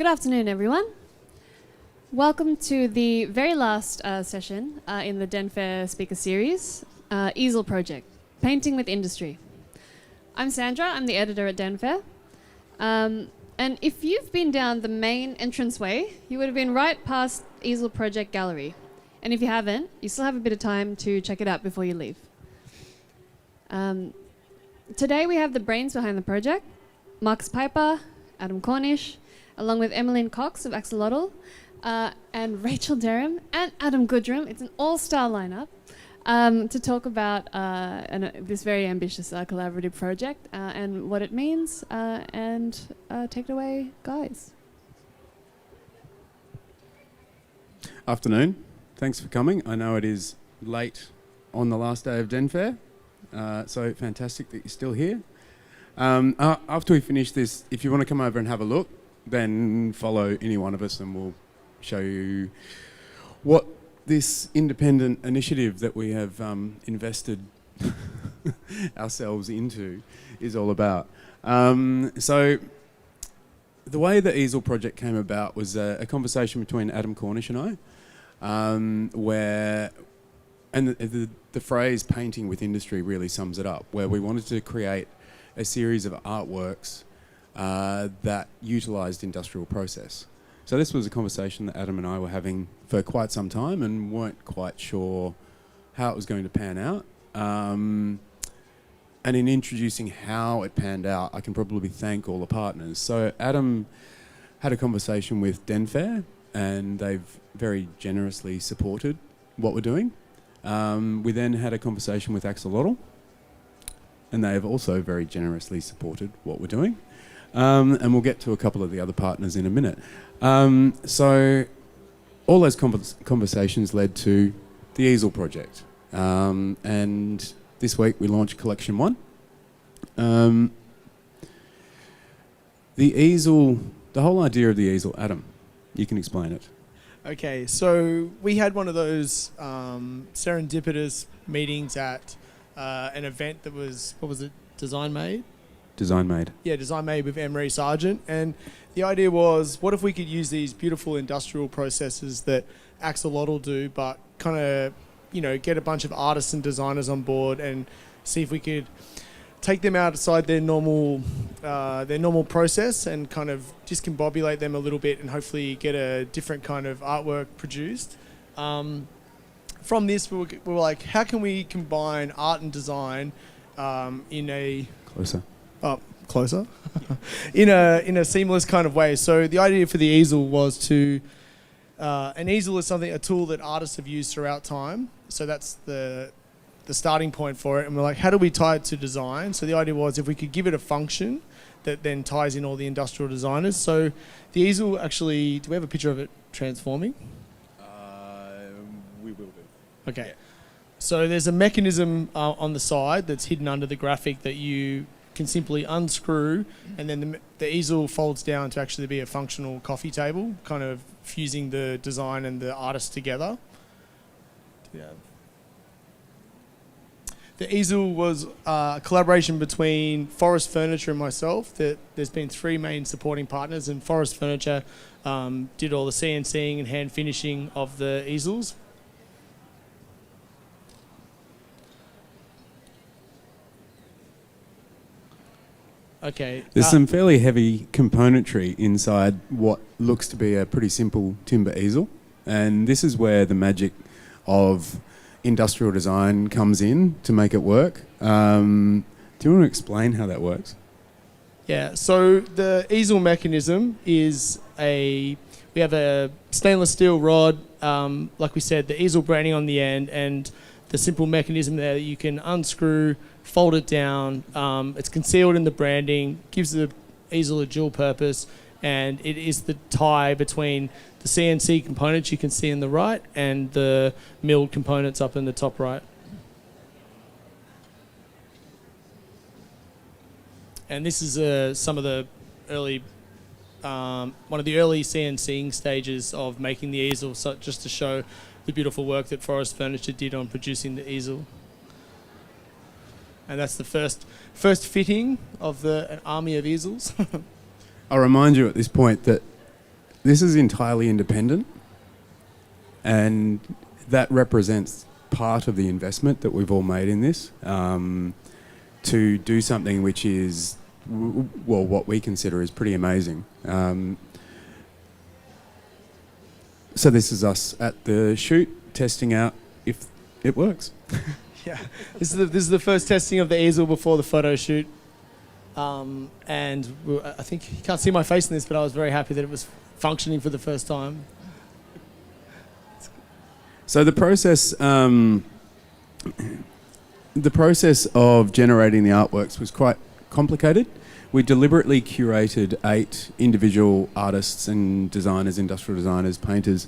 Good afternoon, everyone. Welcome to the very last session in the Denfair speaker series, Easel Project, Painting with Industry. I'm Sandra, I'm the editor at Denfair. And if you've been down the main entranceway, you would have been right past Easel Project Gallery. And if you haven't, you still have a bit of time to check it out before you leave. Today we have the brains behind the project, Marcus Piper, Adam Cornish, along with Emmaline Cox of Axolotl, and Rachel Derham and Adam Goodrum. It's an all-star lineup to talk about this very ambitious collaborative project and what it means. Take it away, guys. Afternoon. Thanks for coming. I know it is late on the last day of Denfair, so fantastic that you're still here. After we finish this, if you want to come over and have a look, then follow any one of us and we'll show you what this independent initiative that we have invested ourselves into is all about. So the way the Easel project came about was a conversation between Adam Cornish and I, where the phrase painting with industry really sums it up, where we wanted to create a series of artworks that utilised industrial process. So this was a conversation that Adam and I were having for quite some time and weren't quite sure how it was going to pan out. And in introducing how it panned out, I can probably thank all the partners. So Adam had a conversation with Denfair and they've very generously supported what we're doing. We then had a conversation with Axolotl, and they have also very generously supported what we're doing. And we'll get to a couple of the other partners in a minute. So all those conversations led to the Easel project. And this week we launched Collection 1. The easel, the whole idea of the easel, Adam, you can explain it. Okay, so we had one of those serendipitous meetings at an event that was, what was it, Design Made? Design Made. Yeah, Design Made with Emery Sargent. And the idea was, what if we could use these beautiful industrial processes that Axolotl do, but kind of, get a bunch of artists and designers on board and see if we could take them outside their normal process and kind of discombobulate them a little bit and hopefully get a different kind of artwork produced. From this, we were like, how can we combine art and design in a... Closer? in a seamless kind of way. So the idea for the easel was to... an easel is a tool that artists have used throughout time. So that's the starting point for it. And we're like, how do we tie it to design? So the idea was if we could give it a function that then ties in all the industrial designers. So the easel actually... Do we have a picture of it transforming? We will do. Okay. Yeah. So there's a mechanism on the side that's hidden under the graphic that you can simply unscrew, and then the easel folds down to actually be a functional coffee table, kind of fusing the design and the artist together. Yeah. The easel was a collaboration between Forest Furniture and myself. There's been 3 main supporting partners, and Forest Furniture did all the CNCing and hand finishing of the easels. Okay. There's some fairly heavy componentry inside what looks to be a pretty simple timber easel. And this is where the magic of industrial design comes in to make it work. Do you want to explain how that works? Yeah, so the easel mechanism is we have a stainless steel rod, like we said, the easel branding on the end, and the simple mechanism there that you can unscrew, fold it down. It's concealed in the branding, gives the easel a dual purpose, and it is the tie between the CNC components you can see in the right and the milled components up in the top right. And this is some of the early, one of the early CNCing stages of making the easel, so just to show the beautiful work that Forest Furniture did on producing the easel. And that's the first fitting of an army of easels. I'll remind you at this point that this is entirely independent, and that represents part of the investment that we've all made in this, to do something which is, well, what we consider is pretty amazing. So this is us at the shoot, testing out if it works. Yeah, this is the first testing of the easel before the photo shoot. And I think you can't see my face in this, but I was very happy that it was functioning for the first time. So the process of generating the artworks was quite complicated. We deliberately curated 8 individual artists and designers, industrial designers, painters,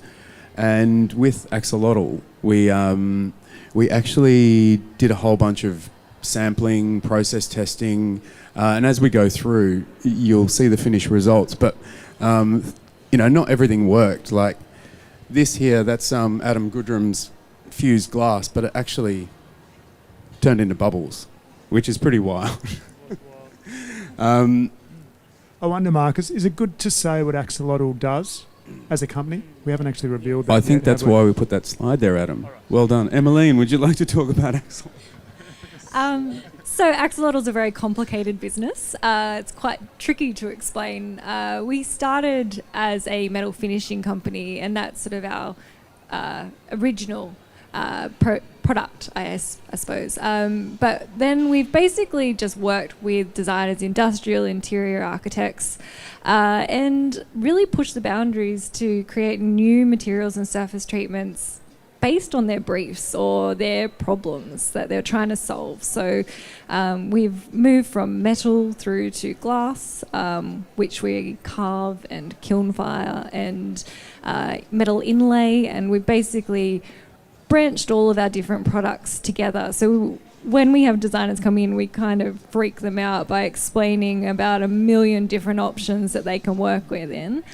and with Axolotl, we actually did a whole bunch of sampling, process testing, and as we go through, you'll see the finished results. But not everything worked. Like this here, that's Adam Goodrum's fused glass, but it actually turned into bubbles, which is pretty wild. I wonder, Marcus, is it good to say what Axolotl does as a company? We haven't actually revealed that. I think that's why we put that slide there, Adam. Right. Well done. Emmaline, would you like to talk about Axolotl? So Axolotl is a very complicated business. It's quite tricky to explain. We started as a metal finishing company, and that's sort of our original product, I suppose. But then we've basically just worked with designers, industrial, interior architects, and really pushed the boundaries to create new materials and surface treatments based on their briefs or their problems that they're trying to solve. So we've moved from metal through to glass, which we carve and kiln fire, and metal inlay, and we've basically branched all of our different products together. So when we have designers come in, we kind of freak them out by explaining about 1 million different options that they can work within.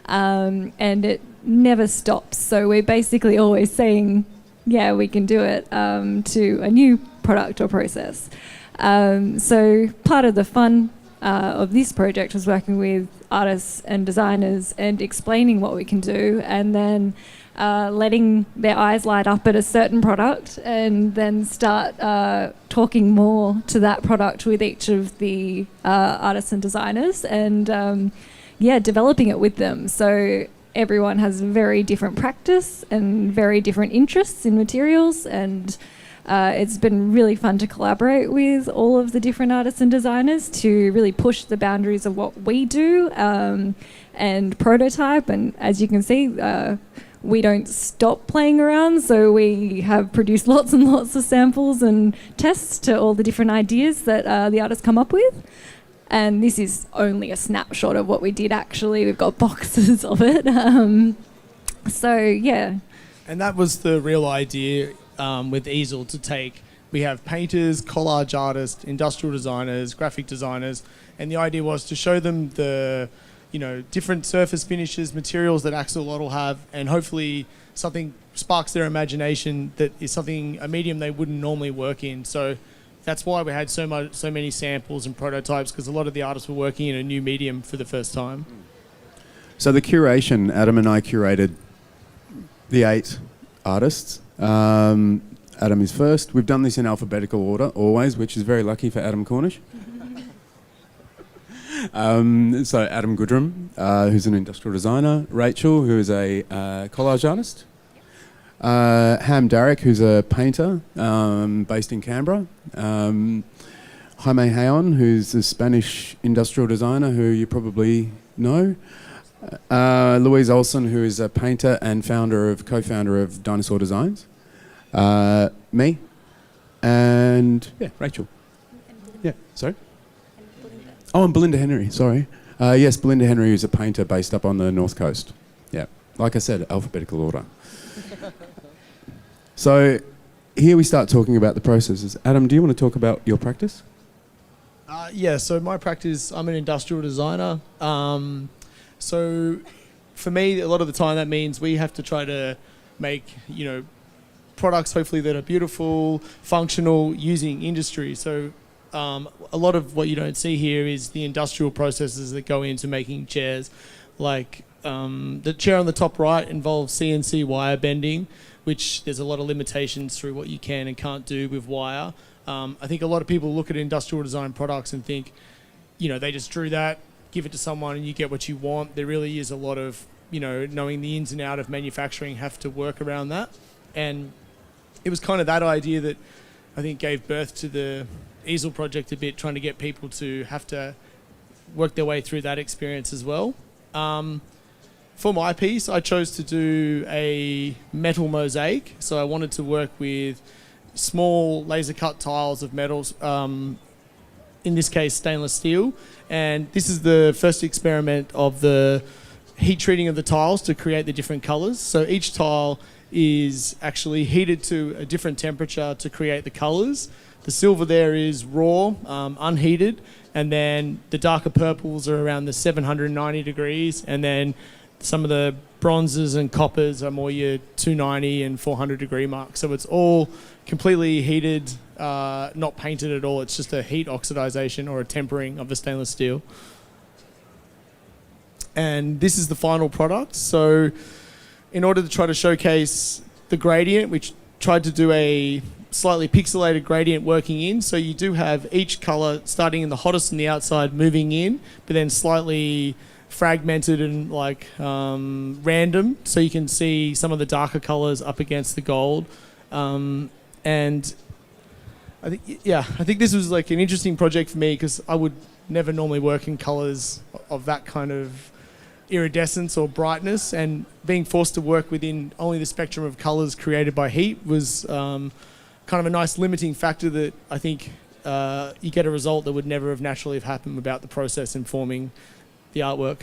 And it never stops. So we're basically always saying, yeah, we can do it, to a new product or process. So part of the fun of this project was working with artists and designers and explaining what we can do, and then letting their eyes light up at a certain product, and then start talking more to that product with each of the artists and designers, and developing it with them. So everyone has very different practice and very different interests in materials, and it's been really fun to collaborate with all of the different artists and designers to really push the boundaries of what we do, and prototype. And as you can see, we don't stop playing around, so we have produced lots and lots of samples and tests to all the different ideas that the artists come up with. And this is only a snapshot of what we did actually. We've got boxes of it. So, yeah. And that was the real idea with Easel, to take, we have painters, collage artists, industrial designers, graphic designers, and the idea was to show them the different surface finishes, materials that Axolotl have, and hopefully something sparks their imagination that is a medium they wouldn't normally work in. So that's why we had so many samples and prototypes, because a lot of the artists were working in a new medium for the first time. So the curation, Adam and I curated the 8 artists. Adam is first. We've done this in alphabetical order always, which is very lucky for Adam Cornish. So Adam Goodrum, who's an industrial designer, Rachel, who is a collage artist, Ham Darrick, who's a painter based in Canberra, Jaime Hayon, who's a Spanish industrial designer who you probably know, Louise Olsen, who is a painter and co-founder of Dinosaur Designs, me, and Rachel. Yeah, sorry? Oh, and Belinda Henry, sorry. Yes, Belinda Henry is a painter based up on the North Coast. Yeah, like I said, alphabetical order. So here we start talking about the processes. Adam, do you want to talk about your practice? So my practice, I'm an industrial designer. So for me, a lot of the time that means we have to try to make, products hopefully that are beautiful, functional, using industry. So a lot of what you don't see here is the industrial processes that go into making chairs. Like the chair on the top right involves CNC wire bending, which there's a lot of limitations through what you can and can't do with wire. I think a lot of people look at industrial design products and think, they just drew that, give it to someone and you get what you want. There really is a lot of, knowing the ins and outs of manufacturing have to work around that. And it was kind of that idea that I think gave birth to the Easel project a bit, trying to get people to have to work their way through that experience as well. For my piece, I chose to do a metal mosaic. So I wanted to work with small laser cut tiles of metals, in this case stainless steel. And this is the first experiment of the heat treating of the tiles to create the different colors. So each tile is actually heated to a different temperature to create the colors. The silver there is raw, unheated, and then the darker purples are around the 790 degrees, and then some of the bronzes and coppers are more your 290 and 400 degree mark. So it's all completely heated, not painted at all. It's just a heat oxidization or a tempering of the stainless steel. And this is the final product. So in order to try to showcase the gradient, we tried to do a slightly pixelated gradient working in. So you do have each color starting in the hottest on the outside moving in, but then slightly fragmented and random. So you can see some of the darker colors up against the gold. And I think this was like an interesting project for me because I would never normally work in colors of that kind of iridescence or brightness, and being forced to work within only the spectrum of colors created by heat was kind of a nice limiting factor that I think you get a result that would never have naturally have happened without the process informing the artwork.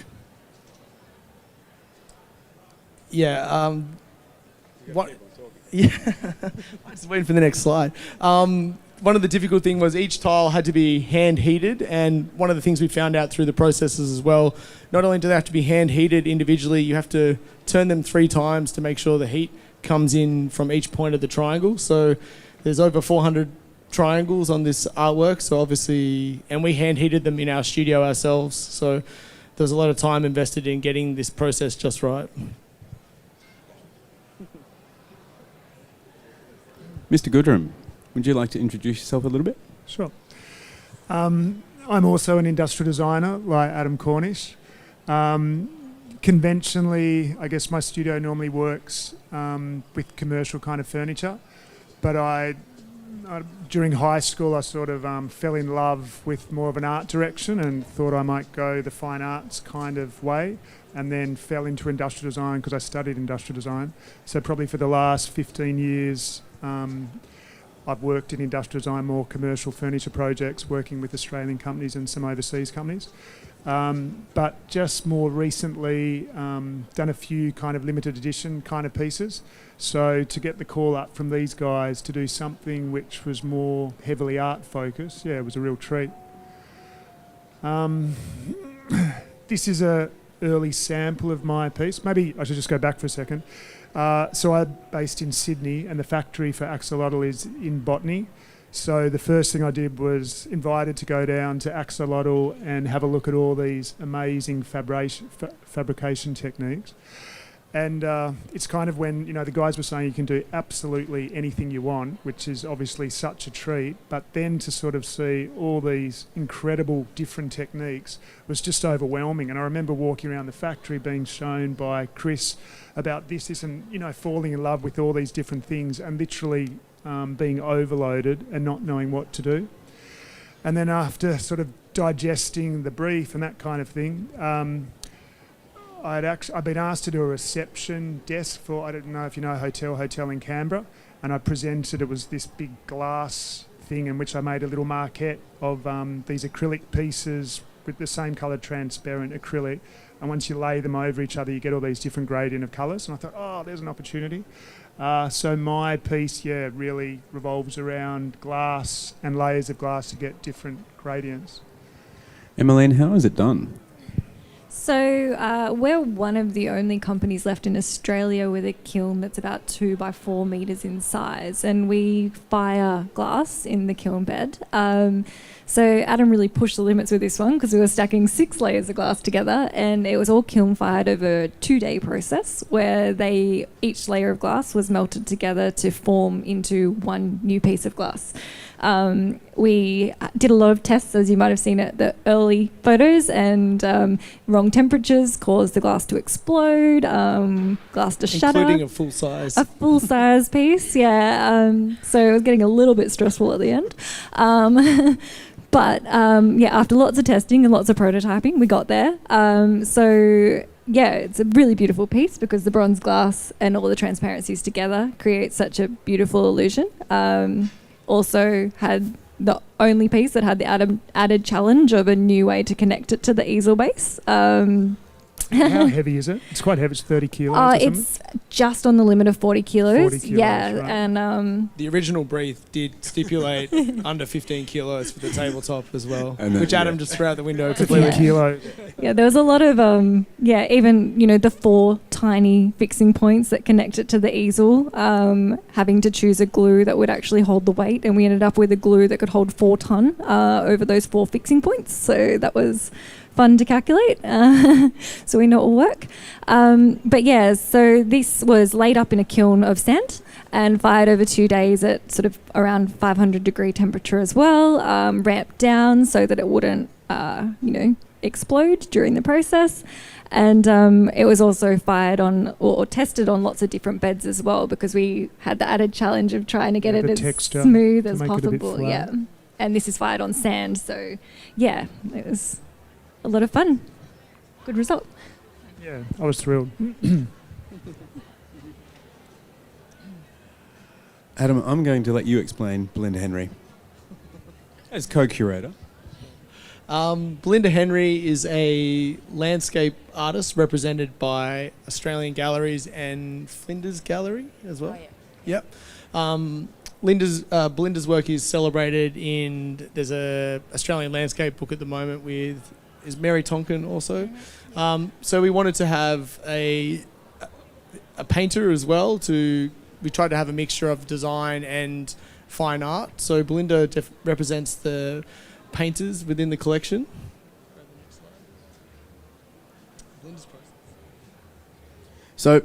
I'm just waiting for the next slide. One of the difficult things was each tile had to be hand heated, and one of the things we found out through the processes as well, not only do they have to be hand heated individually, you have to turn them 3 times to make sure the heat comes in from each point of the triangle. So there's over 400 triangles on this artwork, so obviously, and we hand heated them in our studio ourselves, so there's a lot of time invested in getting this process just right. Mr. Goodrum, would you like to introduce yourself a little bit? Sure. I'm also an industrial designer like Adam Cornish. Conventionally, I guess my studio normally works with commercial kind of furniture, but I during high school I sort of fell in love with more of an art direction and thought I might go the fine arts kind of way, and then fell into industrial design because I studied industrial design. So probably for the last 15 years I've worked in industrial design, more commercial furniture projects, working with Australian companies and some overseas companies. But just more recently, done a few kind of limited edition kind of pieces. So to get the call up from these guys to do something which was more heavily art focused, it was a real treat. This is a early sample of my piece. Maybe I should just go back for a second. So I'm based in Sydney, and the factory for Axolotl is in Botany. So the first thing I did was invited to go down to Axolotl and have a look at all these amazing fabrication techniques. And it's kind of when, the guys were saying you can do absolutely anything you want, which is obviously such a treat, but then to sort of see all these incredible different techniques was just overwhelming. And I remember walking around the factory being shown by Chris about this, and, falling in love with all these different things and literally being overloaded and not knowing what to do. And then after sort of digesting the brief and that kind of thing, I'd been asked to do a reception desk for, I don't know if you know Hotel in Canberra, and I presented, it was this big glass thing in which I made a little maquette of these acrylic pieces with the same coloured transparent acrylic, and once you lay them over each other you get all these different gradient of colours, and I thought, there's an opportunity. So my piece, really revolves around glass and layers of glass to get different gradients. Emmaline, how is it done? So we're one of the only companies left in Australia with a kiln that's about 2 by 4 meters in size, and we fire glass in the kiln bed. So Adam really pushed the limits with this one because we were stacking 6 layers of glass together, and it was all kiln fired over a 2-day process where each layer of glass was melted together to form into one new piece of glass. We did a lot of tests, as you might have seen at the early photos, and wrong temperatures caused the glass to explode, glass to shatter. Including a full size. A full size piece, yeah. So it was getting a little bit stressful at the end. But after lots of testing and lots of prototyping, we got there. It's a really beautiful piece because the bronze glass and all the transparencies together create such a beautiful illusion. Also had the only piece that had the added challenge of a new way to connect it to the easel base. How heavy is it? It's quite heavy. It's 30 kilos or something? It's just on the limit of 40 kilos. 40 kilos, yeah, right. And The original brief did stipulate under 15 kilos for the tabletop as well, And then- which Adam yeah. just threw out the window 50 completely. kilos. yeah, there was a lot of even the 4 tiny fixing points that connect it to the easel, having to choose a glue that would actually hold the weight, and we ended up with a glue that could hold 4 ton over those 4 fixing points. So that was fun to calculate, so we know it will work. So this was laid up in a kiln of sand and fired over 2 days at sort of around 500 degree temperature as well, ramped down so that it wouldn't, explode during the process. And it was also fired on or tested on lots of different beds as well, because we had the added challenge of trying to get Yeah, it the as texture smooth to as make it a bit possible. flat. Yeah, and this is fired on sand, so yeah, it was a lot of fun. Good result. Yeah, I was thrilled. Adam, I'm going to let you explain Belinda Henry as co-curator. Belinda Henry is a landscape artist represented by Australian Galleries and Flinders Gallery as well. Oh, yeah. Yep. Belinda's work is celebrated in, there's a Australian landscape book at the moment is Mary Tonkin also. So we wanted to have a painter as well. We tried to have a mixture of design and fine art. So Belinda represents the painters within the collection. So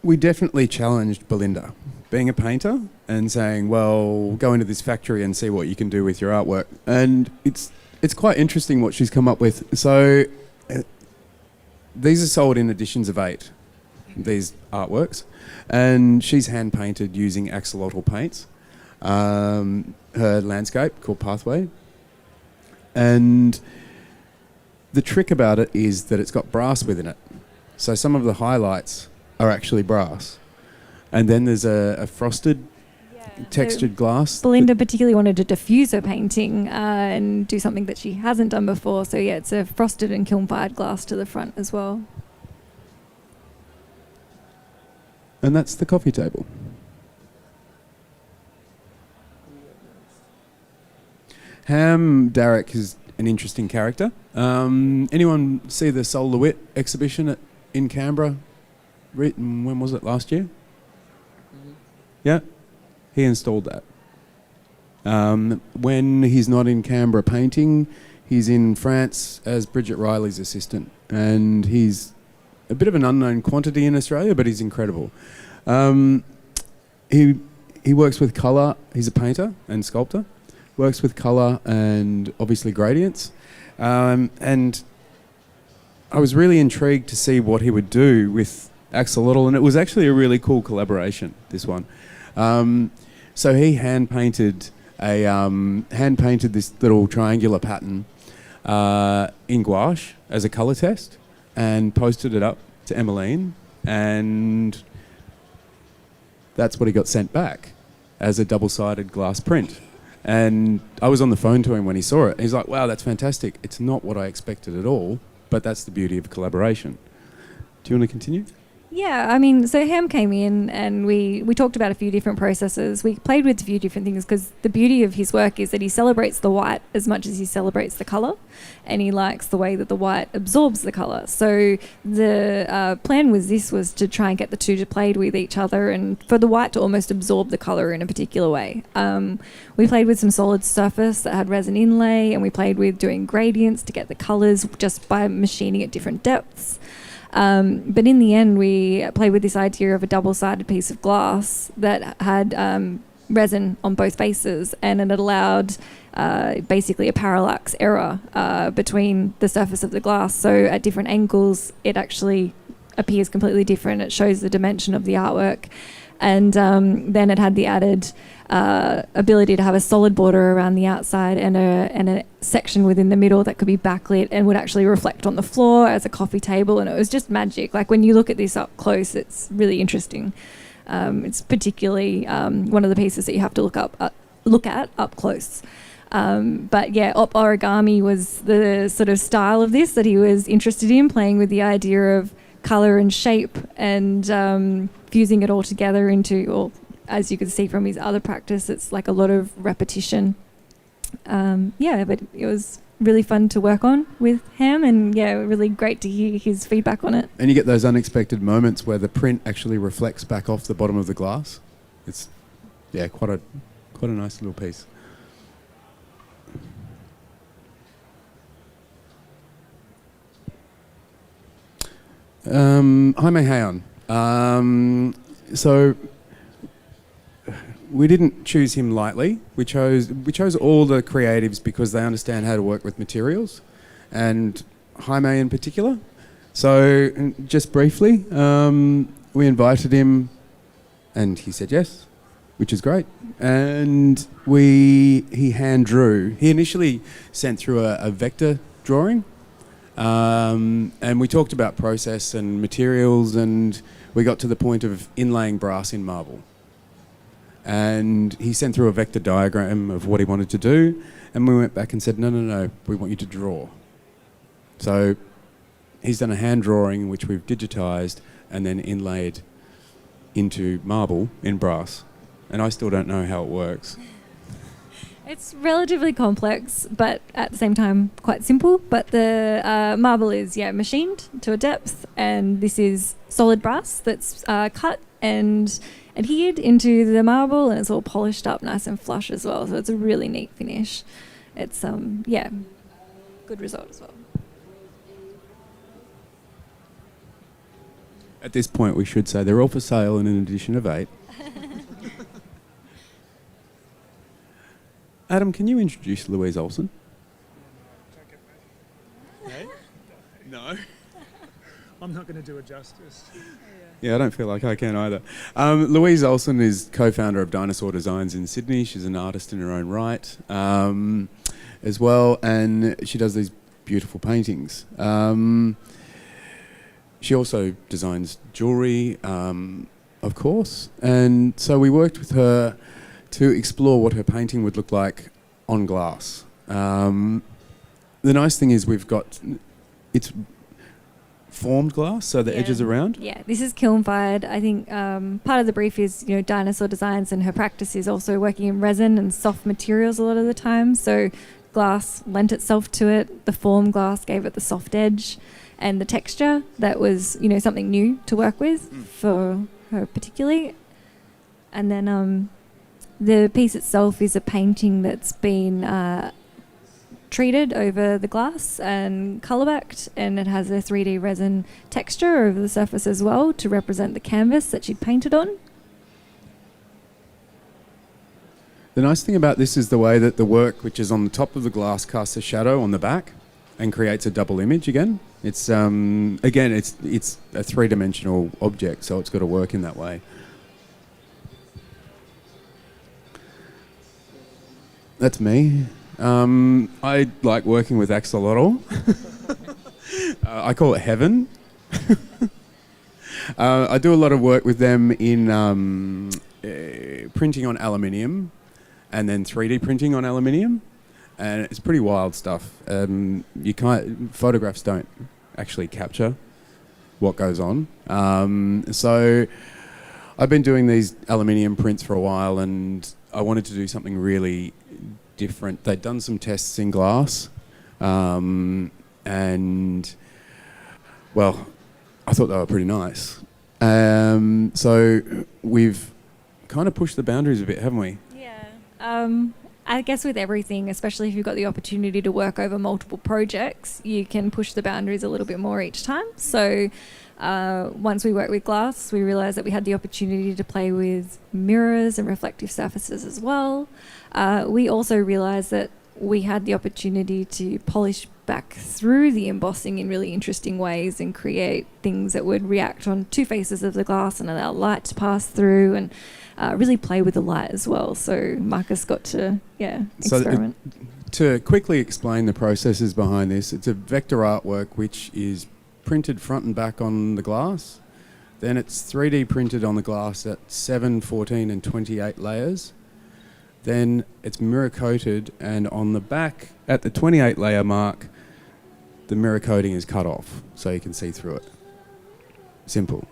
we definitely challenged Belinda, being a painter, and saying, well, go into this factory and see what you can do with your artwork. And it's quite interesting what she's come up with. So these are sold in editions of 8, these artworks, and she's hand painted using Axolotl paints. Her landscape called Pathway, and the trick about it is that it's got brass within it, so some of the highlights are actually brass, and then there's a frosted textured glass. Belinda particularly wanted to diffuse her painting and do something that she hasn't done before, so yeah, it's a frosted and kiln fired glass to the front as well. And that's the coffee table. Ham Darrick is an interesting character. Anyone see the Sol LeWitt exhibition in Canberra? When was it? Last year? Mm-hmm. Yeah, he installed that. When he's not in Canberra painting, he's in France as Bridget Riley's assistant, and he's a bit of an unknown quantity in Australia, but he's incredible. He works with colour. He's a painter and sculptor. Works with colour and obviously gradients. And I was really intrigued to see what he would do with Axolotl, and it was actually a really cool collaboration, this one. So he hand painted this little triangular pattern in gouache as a colour test and posted it up to Emmaline, and that's what he got sent back as a double-sided glass print. And I was on the phone to him when he saw it. He's like, wow, that's fantastic. It's not what I expected at all, but that's the beauty of collaboration. Do you want to continue? Yeah, I mean, so Ham came in and we talked about a few different processes. We played with a few different things because the beauty of his work is that he celebrates the white as much as he celebrates the colour, and he likes the way that the white absorbs the colour. So the plan was to try and get the two to play with each other and for the white to almost absorb the colour in a particular way. We played with some solid surface that had resin inlay, and we played with doing gradients to get the colours just by machining at different depths. But in the end, we played with this idea of a double-sided piece of glass that had resin on both faces, and it allowed basically a parallax error between the surface of the glass. So at different angles, it actually appears completely different. It shows the dimension of the artwork. And then it had the added ability to have a solid border around the outside and a section within the middle that could be backlit and would actually reflect on the floor as a coffee table. And it was just magic. Like when you look at this up close, it's really interesting. It's particularly one of the pieces that you have to look at up close. But yeah, op origami was the sort of style of this that he was interested in, playing with the idea of colour and shape and fusing it all together into, or as you can see from his other practice, it's like a lot of repetition. But it was really fun to work on with Ham, and yeah, really great to hear his feedback on it. And you get those unexpected moments where the print actually reflects back off the bottom of the glass. It's quite a nice little piece. Jaime Hayon. So we didn't choose him lightly. We chose all the creatives because they understand how to work with materials, and Jaime in particular. So just briefly, we invited him, and he said yes, which is great. And he hand drew. He initially sent through a vector drawing. And we talked about process and materials, and we got to the point of inlaying brass in marble. And he sent through a vector diagram of what he wanted to do, and we went back and said, no, we want you to draw. So he's done a hand drawing which we've digitised and then inlaid into marble in brass. And I still don't know how it works. It's relatively complex, but at the same time quite simple. But the marble is machined to a depth, and this is solid brass that's cut and adhered into the marble, and it's all polished up nice and flush as well. So it's a really neat finish. It's good result as well. At this point, we should say they're all for sale in an edition of 8. Adam, can you introduce Louise Olsen? No? I'm not going to do it justice. Yeah, I don't feel like I can either. Louise Olsen is co-founder of Dinosaur Designs in Sydney. She's an artist in her own right as well, and she does these beautiful paintings. She also designs jewellery, of course, and so we worked with her to explore what her painting would look like on glass. The nice thing is it's formed glass, so the edges are round. Yeah, this is kiln fired. I think part of the brief is, Dinosaur Designs, and her practice is also working in resin and soft materials a lot of the time. So glass lent itself to it. The form glass gave it the soft edge and the texture that was, something new to work with for her particularly. And then the piece itself is a painting that's been treated over the glass and colour backed, and it has a 3D resin texture over the surface as well to represent the canvas that she'd painted on. The nice thing about this is the way that the work, which is on the top of the glass, casts a shadow on the back and creates a double image again. It's it's a three-dimensional object, so it's got to work in that way. That's me. I like working with Axolotl. I call it heaven. I do a lot of work with them in printing on aluminium and then 3D printing on aluminium. And it's pretty wild stuff. Photographs don't actually capture what goes on. So I've been doing these aluminium prints for a while, and I wanted to do something really different. They'd done some tests in glass, and well, I thought they were pretty nice. So we've kind of pushed the boundaries a bit, haven't we? Yeah. I guess with everything, especially if you've got the opportunity to work over multiple projects, you can push the boundaries a little bit more each time. So once we worked with glass, we realised that we had the opportunity to play with mirrors and reflective surfaces as well. We also realised that we had the opportunity to polish back through the embossing in really interesting ways and create things that would react on two faces of the glass and allow light to pass through, and really play with the light as well. So Marcus got to, experiment. To quickly explain the processes behind this, it's a vector artwork which is printed front and back on the glass. Then it's 3D printed on the glass at 7, 14 and 28 layers. Then it's mirror coated, and on the back at the 28 layer mark, the mirror coating is cut off so you can see through it. Simple.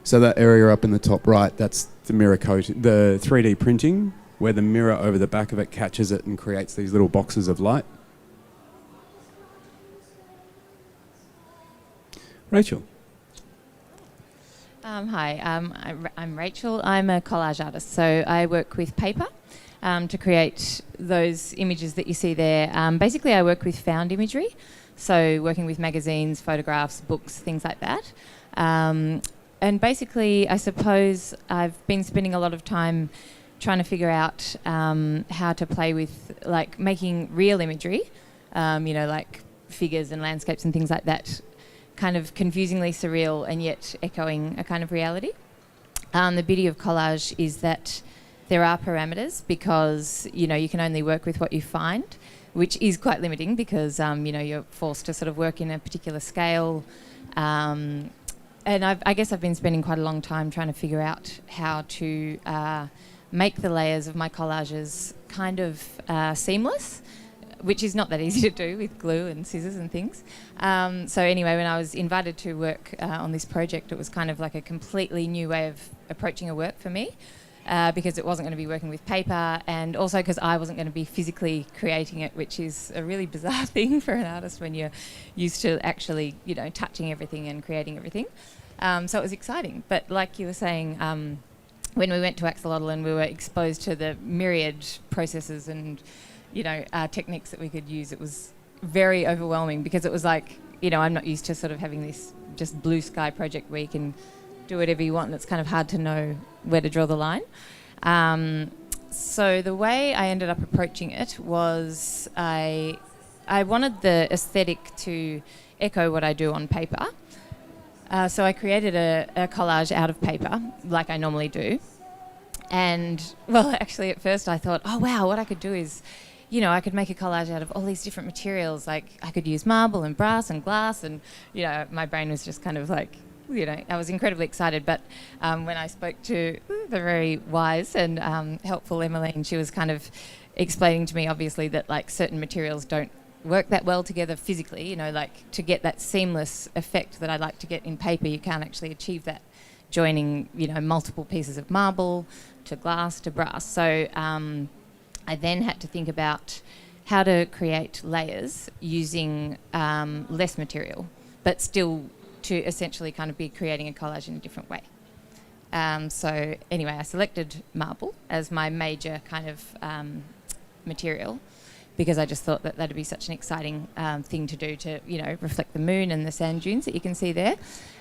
So that area up in the top right, that's the mirror coating, the 3D printing, where the mirror over the back of it catches it and creates these little boxes of light. Rachel. Hi, I'm Rachel. I'm a collage artist, so I work with paper to create those images that you see there. Basically, I work with found imagery, so working with magazines, photographs, books, things like that. And basically, I suppose I've been spending a lot of time trying to figure out how to play with, like, making real imagery, like figures and landscapes and things like that, kind of confusingly surreal and yet echoing a kind of reality. The beauty of collage is that there are parameters because, you can only work with what you find, which is quite limiting because, you're forced to sort of work in a particular scale. And I guess I've been spending quite a long time trying to figure out how to make the layers of my collages kind of seamless, which is not that easy to do with glue and scissors and things. So anyway, when I was invited to work on this project, it was kind of like a completely new way of approaching a work for me, because it wasn't going to be working with paper, and also because I wasn't going to be physically creating it, which is a really bizarre thing for an artist when you're used to actually, touching everything and creating everything. So it was exciting. But like you were saying, when we went to Axolotl and we were exposed to the myriad processes and techniques that we could use, it was very overwhelming because it was like, I'm not used to sort of having this just blue sky project where you can do whatever you want, and it's kind of hard to know where to draw the line. So the way I ended up approaching it was I wanted the aesthetic to echo what I do on paper. So I created a collage out of paper, like I normally do. And, well, actually at first I thought, oh, wow, what I could do is, I could make a collage out of all these different materials. Like I could use marble and brass and glass, and, my brain was just kind of like, I was incredibly excited. But when I spoke to the very wise and helpful Emmaline, she was kind of explaining to me, obviously, that like certain materials don't work that well together physically, like to get that seamless effect that I like to get in paper, you can't actually achieve that joining, multiple pieces of marble to glass to brass. So I then had to think about how to create layers using less material, but still to essentially kind of be creating a collage in a different way. So anyway, I selected marble as my major kind of material, because I just thought that that'd be such an exciting thing to do to, reflect the moon and the sand dunes that you can see there.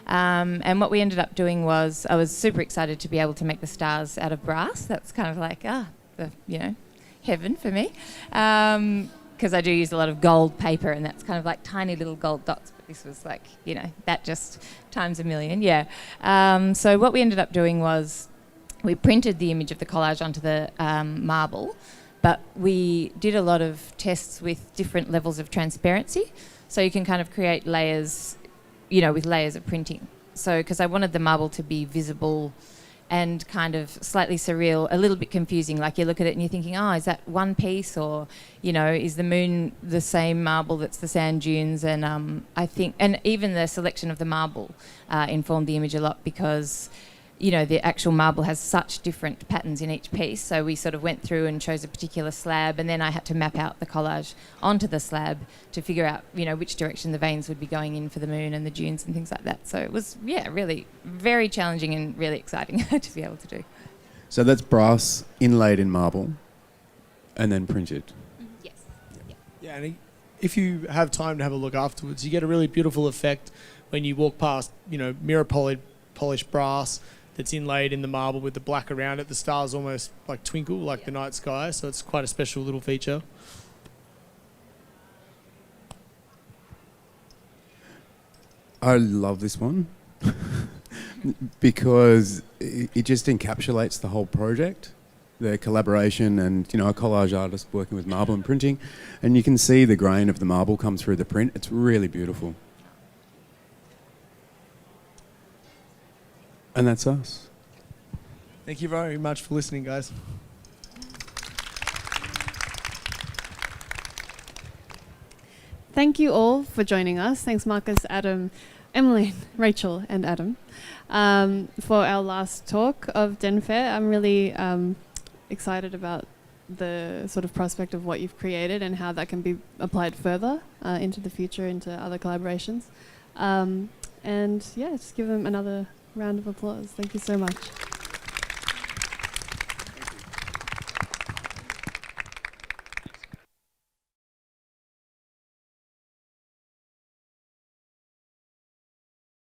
And what we ended up doing was, I was super excited to be able to make the stars out of brass. That's kind of like, heaven for me. Because I do use a lot of gold paper, and that's kind of like tiny little gold dots. But this was like, that just times a million, yeah. So what we ended up doing was we printed the image of the collage onto the marble, but we did a lot of tests with different levels of transparency. So you can kind of create layers, with layers of printing. So, because I wanted the marble to be visible and kind of slightly surreal, a little bit confusing. Like you look at it and you're thinking, oh, is that one piece, or, you know, is the moon the same marble that's the sand dunes? And I think, and even the selection of the marble informed the image a lot, because, you know, the actual marble has such different patterns in each piece. So we sort of went through and chose a particular slab, and then I had to map out the collage onto the slab to figure out, you know, which direction the veins would be going in for the moon and the dunes and things like that. So it was, yeah, really very challenging and really exciting to be able to do. So that's brass inlaid in marble and then printed. Yes. Yeah, and if you have time to have a look afterwards, you get a really beautiful effect when you walk past, you know, mirror polished brass that's inlaid in the marble with the black around it. The stars almost like twinkle like the night sky, so it's quite a special little feature. I love this one because it just encapsulates the whole project, the collaboration, and, you know, a collage artist working with marble and printing, and you can see the grain of the marble come through the print. It's really beautiful. And that's us. Thank you very much for listening, guys. Thank you all for joining us. Thanks, Marcus, Adam, Emmaline, Rachel, and Adam, for our last talk of Denfair. I'm really excited about the sort of prospect of what you've created and how that can be applied further into the future, into other collaborations. And yeah, just give them another round of applause. Thank you so much.